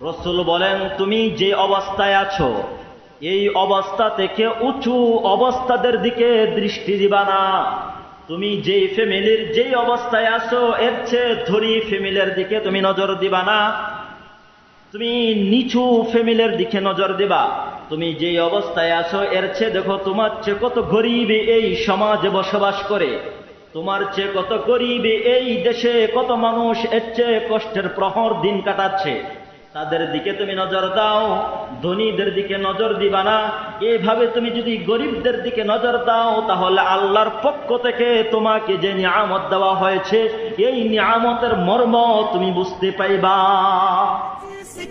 রাসূল বলেন, তুমি যে অবস্থায় আছো এই অবস্থা থেকে উঁচু অবস্থাদের দিকে দৃষ্টি দিবা না। তুমি যেই ফ্যামিলির যেই অবস্থায় আছো এর চেয়ে ধনী ফ্যামিলির দিকে তুমি নজর দিবা না। তুমি নিচু ফ্যামিলির দিকে নজর দিবা। তুমি যেই অবস্থায় আছো এর চেয়ে দেখো তোমার চেয়ে কত গরিব এই সমাজে বসবাস করে, তোমার চেয়ে কত গরিব এই দেশে কত মানুষ এর চেয়ে কষ্টের প্রহর দিন কাটাচ্ছে, তাদের দিকে তুমি নজর দাও, ধনীদের দিকে নজর দিবা না। এইভাবে তুমি যদি গরিবদের দিকে নজর দাও তাহলে আল্লাহর পক্ষ থেকে তোমাকে যে নিয়ামত দেওয়া হয়েছে এই নিয়ামতের মর্ম তুমি বুঝতে পাইবা।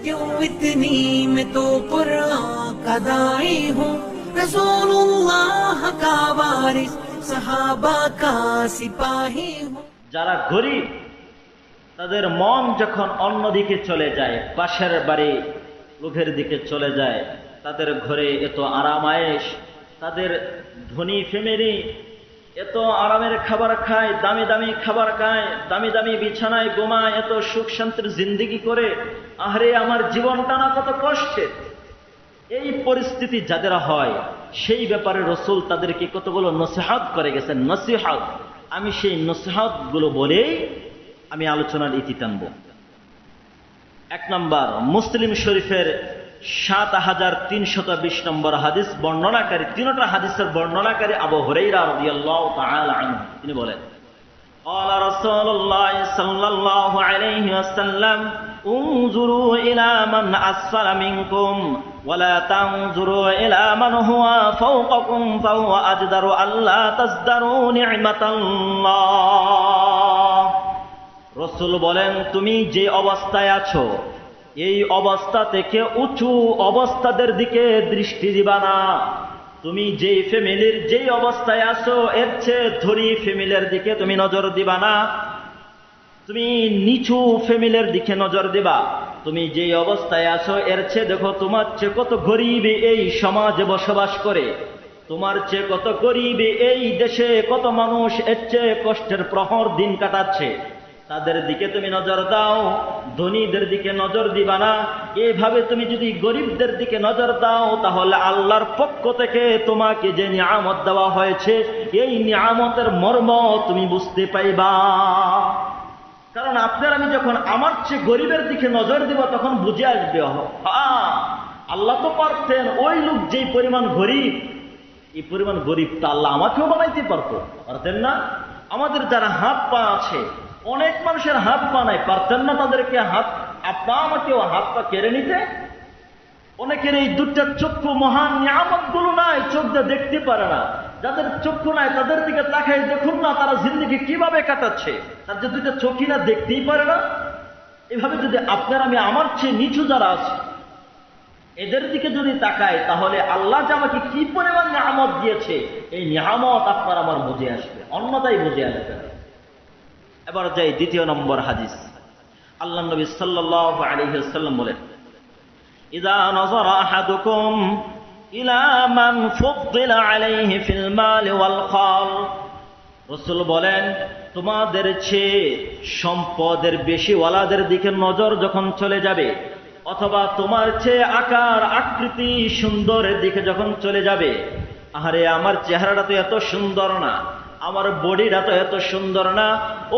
क्यों इतनी मैं तो कुरान का दाई हूँ, रसूलुल्लाह का वारिस, सहाबा का सिपाही हूँ। যারা গরিব তাদের মন যখন অন্যদিকে চলে যায়, পাশের বাড়ি লোকের দিকে চলে যায়, তাদের ঘরে এত আরাম আয়েশ, তাদের ধনী ফ্যামিলি এত আরামের খাবার খায়, দামি দামি খাবার খায়, দামি দামি বিছানায় ঘুমায়, এত সুখ শান্তির জিন্দেগি করে, আহারে আমার জীবনটা না কত কষ্টের। এই পরিস্থিতি যাদের হয় সেই ব্যাপারে রাসূল তাদেরকে কতগুলো নসিহত করে গেছেন। নসিহত, আমি সেই নসিহত গুলো বলেই আমি আলোচনার ইতি টানব। 1 নম্বর, মুসলিম শরীফের 7320 নম্বর হাদিস বর্ণনাকারী, তিনটা হাদিসের বর্ণনাকারী আবু হুরায়রা রাদিয়াল্লাহু তাআলা আনহু, তিনি বলেন, قال رسول الله صلى الله عليه وسلم انظروا إلى من أسفل منكم ولا تنظروا إلى من هو فوقكم فهو أجدر ألا تزدروا نعمة الله। রাসূল বলেন, তুমি যে অবস্থায় আছো এই অবস্থা থেকে উঁচু অবস্থাদের দিকে দৃষ্টি দিবা না। তুমি যেই ফ্যামিলির যেই অবস্থায় আছো এর চেয়ে ধনী ফ্যামিলির দিকে তুমি নজর দিবা না। তুমি নিচু ফ্যামিলির দিকে নজর দিবা। তুমি যেই অবস্থায় আছো এর চেয়ে দেখো তোমার চেয়ে কত গরিব এই সমাজে বসবাস করে, তোমার চেয়ে কত গরিব এই দেশে কত মানুষ এর চেয়ে কষ্টের প্রহর দিন কাটাচ্ছে, তাদের দিকে তুমি নজর দাও, ধনীদের দিকে নজর দিবা না। এইভাবে তুমি যদি গরিবদের দিকে নজর দাও তাহলে আল্লাহর পক্ষ থেকে তোমাকে যে নিয়ামত দেওয়া হয়েছে এই নিয়ামতের মর্ম তুমি বুঝতে পাইবা। কারণ আপনার আমি যখন আমার চেয়ে গরিবের দিকে নজর দিব তখন বুঝে আসবে, আল্লাহ তো পারতেন ওই লোক যেই পরিমাণ গরিব, এই পরিমাণ গরিব তা আল্লাহ আমাকেও বানাইতে পারতেন না? আমাদের যারা হাত পা আছে, অনেক মানুষের হাত পা নাই, পারতেন না তাদেরকে হাত আপনা আমাকেও হাত পা কেড়ে নিতে? অনেকের এই দুটা চক্ষু মহান নিয়ামত গুলো নাই, চোখ দিয়ে দেখতে পারে না। যাদের চক্ষু নাই তাদের দিকে তাকাই দেখুন না তারা জিন্দগি কিভাবে কাটাচ্ছে, তার যে দুটা চোখই না, দেখতেই পারে না। এভাবে যদি আপনার আমি আমার চেয়ে নিচু যারা আছে এদের দিকে যদি তাকাই তাহলে আল্লাহ যে আমাকে কি পরিমাণ নিয়ামত দিয়েছে এই নিয়ামত আপনার আমার বুঝে আসবে, অন্যতাই বুঝে আসবে। এবার যাই 2 নম্বর হাদিস। আল্লাহ নবী সাল্লাল্লাহু আলাইহি ওয়াসাল্লাম বলেন, ইযা নাযারা আহাদুকুম ইলা মান ফুদ্দিলা আলাইহি ফিল মাল ওয়াল খাল। রাসূল বলেন, তোমাদের চেয়ে সম্পদের বেশি ওয়ালাদের দিকে নজর যখন চলে যাবে, অথবা তোমার চেয়ে আকার আকৃতি সুন্দরের দিকে যখন চলে যাবে, আরে আমার চেহারাটা তো এত সুন্দর না, আমার বডিটা তো এত সুন্দর না,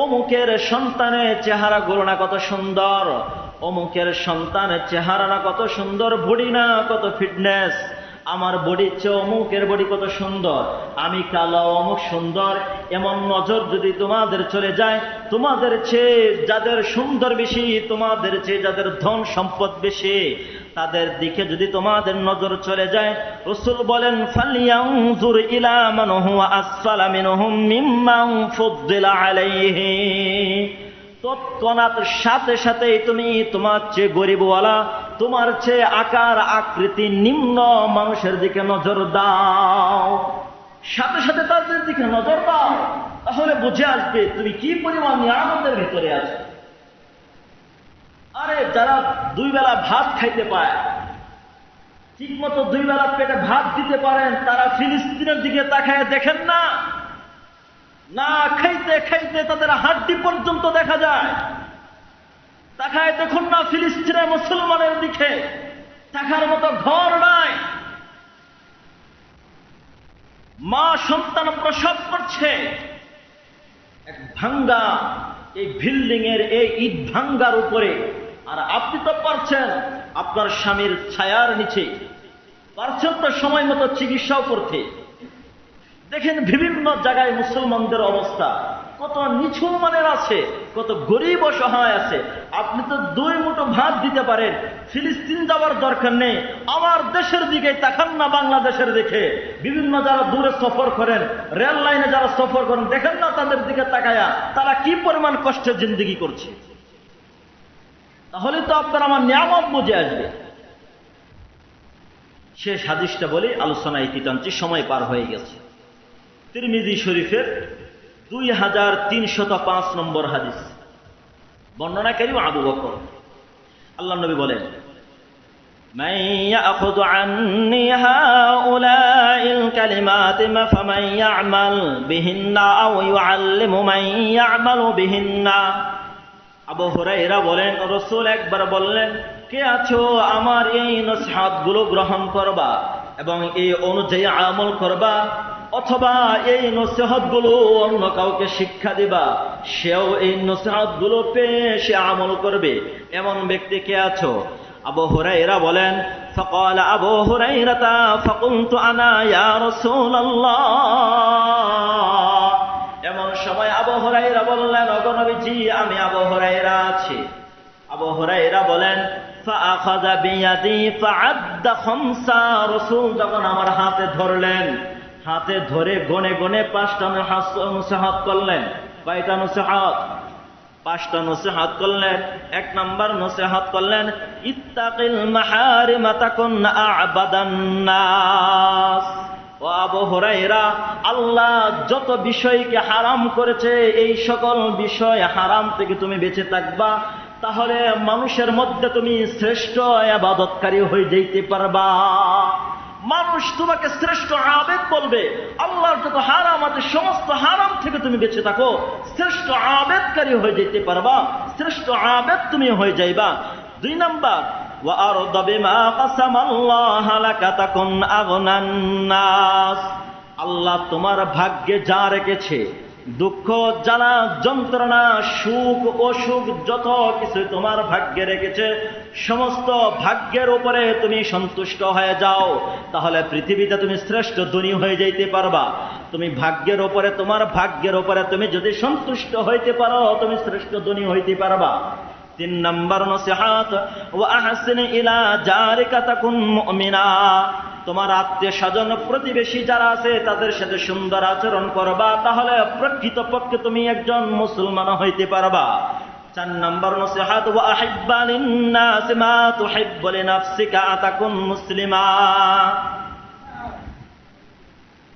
অমুকের সন্তানের চেহারা গুলো না কত সুন্দর, অমুকের সন্তানের চেহারা না কত সুন্দর, বডি না কত ফিটনেস, আমার বডির চেয়ে অমুকের বডি কত সুন্দর, আমি কালো অমুক সুন্দর, এমন নজর যদি তোমাদের চলে যায়, তোমাদের চেয়ে যাদের সুন্দর বেশি, তোমাদের চেয়ে যাদের ধন সম্পদ বেশি, তাদের দিকে যদি তোমাদের নজর চলে যায়, রাসূল বলেন, ফালিয়ানজুর ইলা মান হুয়া আসফালা মিনহুম মিম্মান ফুদ্দিলা আলাইহি। তৎক্ষণাৎ সাথে সাথেই তুমি তোমার চেয়ে গরিবওয়ালা, তোমার চেয়ে আকার আকৃতি নিম্ন মানুষের দিকে নজর দাও, সাথে সাথে তাদের দিকে নজর দাও, তাহলে বুঝে আসবে তুমি কি পরিমাণ নিয়ামতের ভিতরে আছো। আরে যারা 2 বেলা ভাত খাইতে পায়, ঠিক মতো 2 বেলা পেটে ভাত দিতে পারেন, তারা ফিলিস্তিনের দিকে তাকায় দেখেন না? না খাইতে খাইতে তাদের হাড্ডি পর্যন্ত দেখা যায়। তাকায় দেখুন না ফিলিস্তিনের মুসলমানের দিকে, থাকার মতো ঘর নাই, মা সন্তান প্রসব করছে, এক ভাঙ্গা এই বিল্ডিং এর এই ইট ভাঙ্গার উপরে, আর আপনি তো পারছেন আপনার স্বামীর ছায়ার নিচে, পারছেন তো সময় মতো চিকিৎসাও করতে। দেখেন বিভিন্ন জায়গায় মুসলমানদের অবস্থা কত নিচু মানের আছে, কত গরিব অসহায় আছে। আপনি তো 2 মুঠো ভাত দিতে পারেন, ফিলিস্তিন যাওয়ার দরকার নেই, আমার দেশের দিকে তাকান না, বাংলাদেশের দিকে। বিভিন্ন যারা দূরে সফর করেন, রেল লাইনে যারা সফর করেন, দেখেন না তাদের দিকে তাকায়া তারা কি পরিমাণ কষ্টের জিন্দেগি করছে। তাহলে তো আপনার আমার নিয়ামত বুঝে আসবে। শেষ হাদিসটা বলি, আলোচনা ইতি টানছি, সময় পার হয়ে গেছে। তিরমিজি শরীফের 2305 নম্বর হাদিস, বর্ণনাকারী আবু বকর। আল্লাহ নবী বলেন, মান ইয়াখুযু আন্নী হাউলাইল কালিমাতি ফামান ইয়া'মাল বিহিন্না আও ইউআল্লিমু মান ইয়া'মালু বিহিন্না। আবু হুরায়রা বলেন, রাসূল একবার বললেন, কে আছো আমার এই নসিহতগুলো গ্রহণ করবা এবং এই অনুযায়ী আমল করবা, অথবা এই নসিহতগুলো অন্য কাউকে শিক্ষা দিবা, সেও এই নসিহতগুলো পেয়ে সে আমল করবে, এমন ব্যক্তি কে আছো? আবু হুরায়রা বলেন, ফাকাল আবু হুরায়রা ফাকুলতু আনা ইয়া রাসূলুল্লাহ। এমন সময় আবু হুরায়রা বললেন, ওগো নবীজি, আমি আবু হুরায়রা আছি। আবু হুরায়রা বলেন, ফাআখাযা বিয়াদি ফাআদ্দা খামসা। রাসূল যখন আমার হাতে ধরলেন, হাতে ধরে গনে গনে 5টা নসিহত করলেন। কয়টা নসিহত? 5টা নসিহত করলেন। 1 নাম্বার নসিহত করলেন, ইত্তাকিল মাহারিমা তাকুন আ'বাদান নাস। ও আবু হুরায়রা, আল্লাহ যত বিষয়কে হারাম করেছে, এই সকল বিষয় হারাম থেকে তুমি বেঁচে থাকবা, তাহলে মানুষের মধ্যে তুমি শ্রেষ্ঠ ইবাদতকারী হয়ে যাইতে পারবা। মানুষ তোমাকে শ্রেষ্ঠ আবেদ বলবে। আল্লাহর যত হারাম আছে, সমস্ত হারাম থেকে তুমি বেঁচে থাকো, শ্রেষ্ঠ আবেদকারী হয়ে যেতে পারবা, শ্রেষ্ঠ আবেদ তুমি হয়ে যাইবা। 2 নাম্বার, ওয়া আরদা বিমা কাসামাল্লাহু লাকা তাকুন আগনান নাস। আল্লাহ তোমার ভাগ্যে যা রেখেছে, দুঃখ, জ্বালা, যন্ত্রণা, সুখ, অসুখ, যত কিছু তোমার ভাগ্যে রেখেছে, সমস্ত ভাগ্যের উপরে তুমি সন্তুষ্ট হয়ে যাও, তাহলে পৃথিবীতে তুমি শ্রেষ্ঠ ধনী হয়ে যাইতে পারবা। তুমি ভাগ্যের উপরে, তোমার ভাগ্যের উপরে তুমি যদি সন্তুষ্ট হইতে পারো, তুমি শ্রেষ্ঠ ধনী হইতে পারবা। 3 নাম্বার নসিহত, ওয়া আহসিন ইলা জারিকা তাকুন মুমিনা। তোমার আত্মীয় স্বজন, প্রতিবেশী যারা আছে, তাদের সাথে সুন্দর আচরণ করবা, তাহলে প্রকৃতপক্ষে তুমি একজন মুসলমান হইতে পারবা। 4 নাম্বার নসিহত, ওয়া আহিব্বা লিন-নাস মা তুহিব্বু লিনাফসিকা তাকুন মুসলিমা।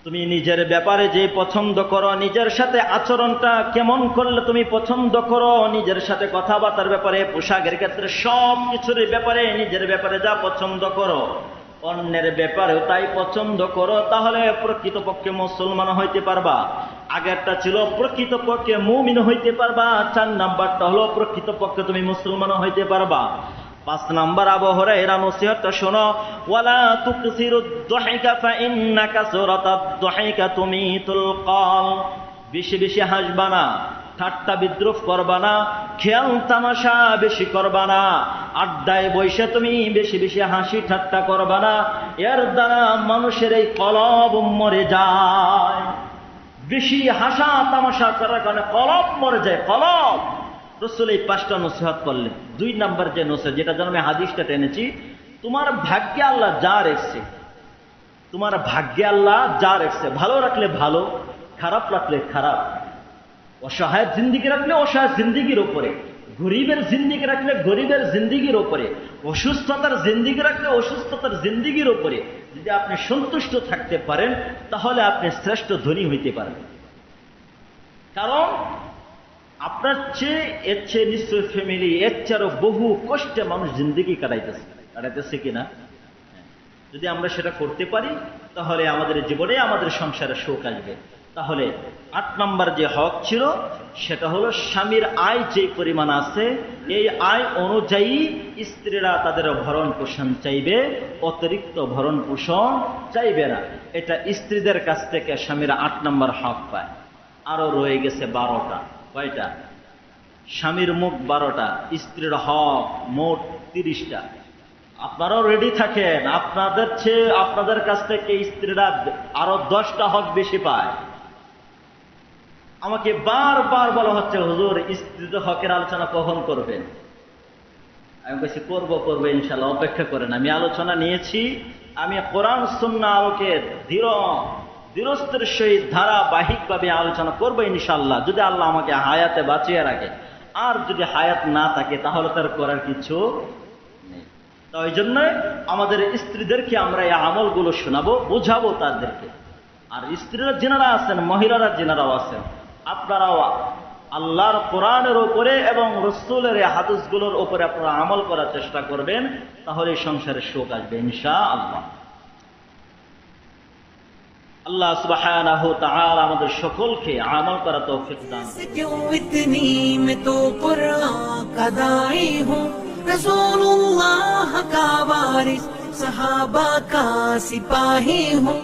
তুমি নিজের ব্যাপারে যে পছন্দ করো, নিজের সাথে আচরণটা কেমন করলে তুমি পছন্দ করো, নিজের সাথে কথাবার্তার ব্যাপারে, পোশাকের ক্ষেত্রে, সব কিছুর ব্যাপারে, নিজের ব্যাপারে যা পছন্দ করো, অন্যের ব্যাপারেও তাই পছন্দ করো, তাহলে প্রকৃতপক্ষে মুসলমান হইতে পারবা। আগেরটা ছিল প্রকৃতপক্ষে মুমিন হইতে পারবা, 4 নাম্বারটা হলো প্রকৃতপক্ষে তুমি মুসলমান হইতে পারবা। 5 নাম্বার আবু হুরায়রা নসিহতটা শোনো, ওয়ালা তুকসিরুদ দুহিকা ফাইন্না কাসরাতাদ দুহিকা তুমিতুল কল। বেশি বেশি হাসবা না, ঠাট্টা বিদ্রুপ করবা না, খেয়াল তামাশা বেশি করবা না, আড্ডায় বসে তুমি বেশি বেশি হাসি ঠাট্টা করবা না, এর দ্বারা মানুষের এই কলব মরে যায়। বেশি হাসা তামাশা করার কারণে কলব মরে যায়, কলব। রাসূল এই 5টা নসিহত করলেন। 2 নাম্বার যে নসিহত, যেটা জন্য আমি হাদিসটা টেনেছি, তোমার ভাগ্যে আল্লাহ যা রেখেছে, তোমার ভাগ্যে আল্লাহ যা রেখেছে, ভালো রাখলে ভালো, খারাপ রাখলে খারাপ, অসহায় জিন্দিগি রাখলে অসহায় জিন্দিগির উপরে, গরিবের জিন্দিগি রাখলে গরিবের জিন্দিগির উপরে, অসুস্থতার জিন্দিগি রাখলে অসুস্থতার জিন্দিগির উপরে যদি আপনি সন্তুষ্ট থাকতে পারেন, তাহলে আপনি শ্রেষ্ঠ ধনী হইতে পারেন। কারণ আপনার চেয়ে, এর চেয়ে নিশ্চয় ফ্যামিলি, এর চেয়ে বহু কষ্টে মানুষ জিন্দিগি কাটাইতেছে কিনা। যদি আমরা সেটা করতে পারি, তাহলে আমাদের জীবনে, আমাদের সংসারে সুখ আসবে। তাহলে 8 নম্বর যে হক ছিল সেটা হলো স্বামীর আয় যে পরিমাণ আছে এই আয় অনুযায়ী স্ত্রীরা তাদের ভরণ পোষণ চাইবে, অতিরিক্ত ভরণ পোষণ চাইবে না। এটা স্ত্রীদের কাছ থেকে স্বামীরা 8 নম্বর হক পায়। আরো রয়ে গেছে 12টা। কয়টা? স্বামীর মুখ 12টা, স্ত্রীর হক মোট 30টা। আপনারাও রেডি থাকেন, আপনাদের চেয়ে আপনাদের কাছ থেকে স্ত্রীরা আরো 10টা হক বেশি পায়। আমাকে বারবার বলা হচ্ছে, হুজুর স্ত্রীদের হকের আলোচনা কখন করবেন? আমি বলছি করবো ইনশাল্লাহ, অপেক্ষা করেন। আমি আলোচনা নিয়েছি, আমি কোরআন সুন্নাহ আলোকে দৃঢ়স্তের সহিত ধারাবাহিকভাবে আলোচনা করবো ইনশাল্লাহ, যদি আল্লাহ আমাকে হায়াতে বাঁচিয়ে রাখে। আর যদি হায়াত না থাকে তাহলে তার করার কিছু নেই। তো ওই জন্য আমাদের স্ত্রীদেরকে আমরা এই আমলগুলো শোনাবো, বোঝাবো তাদেরকে। আর স্ত্রীরা যেনারা আছেন, মহিলারা যেনারাও আছেন, আপনারাও আল্লাহর কোরআনের উপরে এবং রসুলের হাদিসগুলোর উপরে আপনারা আমল করার চেষ্টা করবেন, তাহলে সংসারে সুখ আসবে ইনশাআল্লাহ। আল্লাহ সুবহানাহু ওয়া তাআলা আমাদের সকলকে আমল করা তৌফিক দান করুন। क्यों इतनी मैं तो कुरान का दाई हूँ, रसूलुल्लाह का वारिस, सहाबा का सिपाही हूँ।